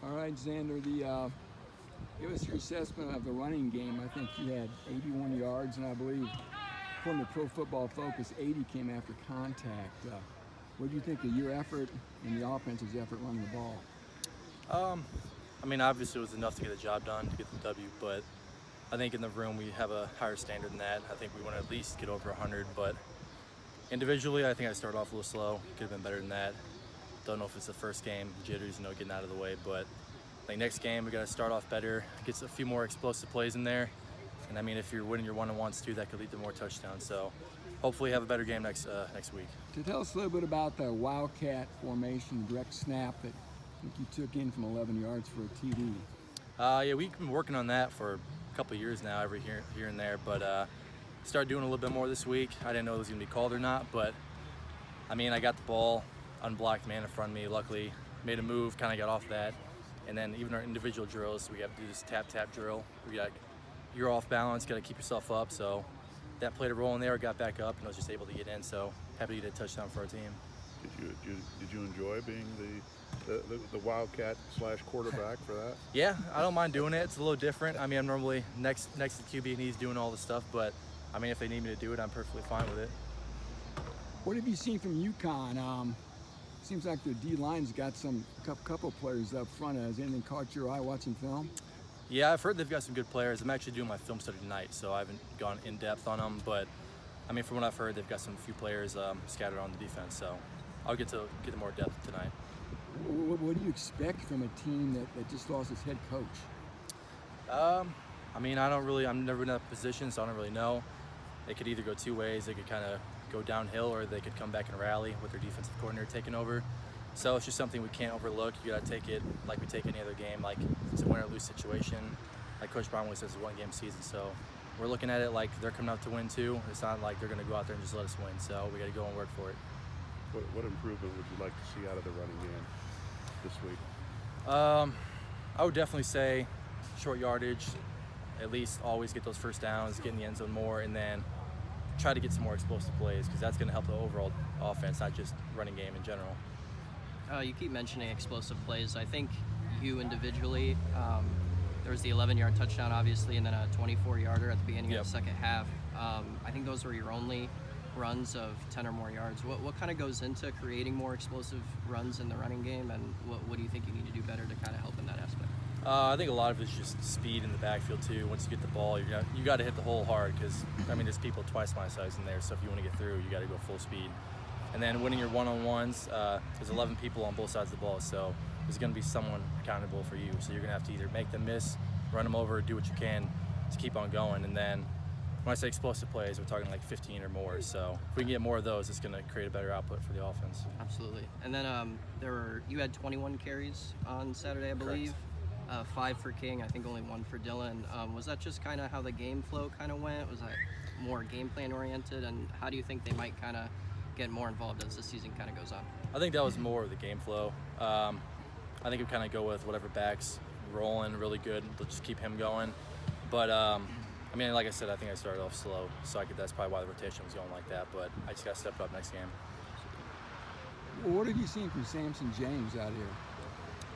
All right, Zander, give us your assessment of the running game. I think you had 81 yards, and I believe, according to Pro Football Focus, 80 came after contact. What do you think of your effort and the offense's effort running the ball? I mean, obviously it was enough to get the job done, to get the W, but I think in the room we have a higher standard than that. I think we want to at least get over 100, but individually I think I started off a little slow. Could have been better than that. Don't know if it's the first game, jitters, getting out of the way, but I think next game we got to start off better, get a few more explosive plays in there, and I mean, if you're winning your one-on-ones too, that could lead to more touchdowns. So hopefully have a better game next week. To tell us a little bit about the Wildcat formation, direct snap that I think you took in from 11 yards for a TD. Yeah, we've been working on that for a couple of years now, every here and there, but started doing a little bit more this week. I didn't know it was going to be called or not, but I mean, I got the ball, unblocked man in front of me, luckily made a move, kind of got off that, and then even our individual drills, we have to do this tap drill. You're off balance, got to keep yourself up, so that played a role in there, got back up, and I was just able to get in, so happy to get a touchdown for our team. Did you enjoy being the Wildcat / quarterback for that? Yeah, I don't mind doing it. It's a little different. I mean, I'm normally next to QB and he's doing all the stuff, but I mean, if they need me to do it, I'm perfectly fine with it. What have you seen from UConn? Seems like their D-line's got a couple players up front. Has anything caught your eye watching film? Yeah, I've heard they've got some good players. I'm actually doing my film study tonight, so I haven't gone in depth on them, but I mean, from what I've heard, they've got some few players scattered on the defense, so I'll get more depth tonight. What do you expect from a team that just lost its head coach? I mean, I'm never in that position, so I don't really know. They could either go two ways. They could kind of go downhill, or they could come back and rally with their defensive coordinator taking over. So it's just something we can't overlook. You got to take it like we take any other game, like it's a win or lose situation. Like Coach Brown always says, it's a one-game season, so we're looking at it like they're coming out to win too. It's not like they're going to go out there and just let us win, so we got to go and work for it. What improvement would you like to see out of the running game this week? I would definitely say short yardage, at least always get those first downs, get in the end zone more, and then try to get some more explosive plays, because that's going to help the overall offense, not just running game in general. You keep mentioning explosive plays. I think you individually, there was the 11-yard touchdown, obviously, and then a 24-yarder at the beginning of the second half. I think those were your only runs of 10 or more yards. What kind of goes into creating more explosive runs in the running game, and what do you think you need to do better to kind of help in that aspect? I think a lot of it is just speed in the backfield too. Once you get the ball, you got to hit the hole hard, because I mean, there's people twice my size in there, so if you want to get through, you got to go full speed. And then winning your one-on-ones, there's 11 people on both sides of the ball, so there's going to be someone accountable for you. So you're going to have to either make them miss, run them over, do what you can to keep on going. And then when I say explosive plays, we're talking like 15 or more. So if we can get more of those, it's going to create a better output for the offense. Absolutely. And then you had 21 carries on Saturday, I believe. 5 for King, I think only 1 for Dylan. Was that just kind of how the game flow kind of went? Was that more game plan oriented? And how do you think they might kind of get more involved as the season kind of goes on? I think that was more of the game flow. I think we kind of go with whatever back's rolling really good. We'll just keep him going. But I mean, like I said, I think I started off slow, so that's probably why the rotation was going like that. But I just got to step up next game. What have you seen from Samson James out here?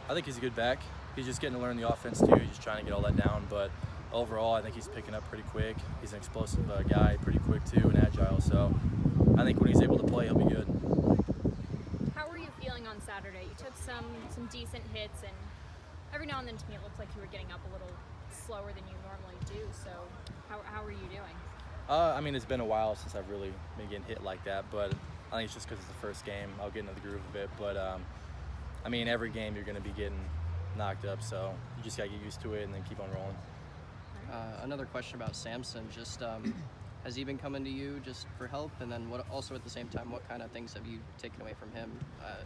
I think he's a good back. He's just getting to learn the offense too. He's just trying to get all that down. But overall, I think he's picking up pretty quick. He's an explosive guy, pretty quick too, and agile. So I think when he's able to play, he'll be good. How were you feeling on Saturday? You took some decent hits, and every now and then to me it looked like you were getting up a little slower than you normally do. So how are you doing? I mean, it's been a while since I've really been getting hit like that, but I think it's just because it's the first game. I'll get into the groove of it. But I mean, every game you're going to be getting knocked up, so you just got to get used to it and then keep on rolling. Another question about Samson, just has he been coming to you just for help? And then also at the same time, what kind of things have you taken away from him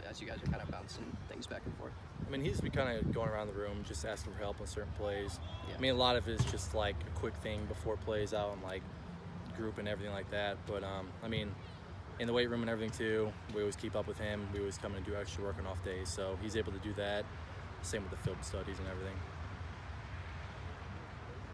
as you guys are kind of bouncing things back and forth? I mean, he's been kind of going around the room just asking for help on certain plays. Yeah. I mean, a lot of it is just like a quick thing before plays out and like group and everything like that. But I mean, in the weight room and everything too, we always keep up with him. We always come and do extra work on off days, so he's able to do that. Same with the film studies and everything.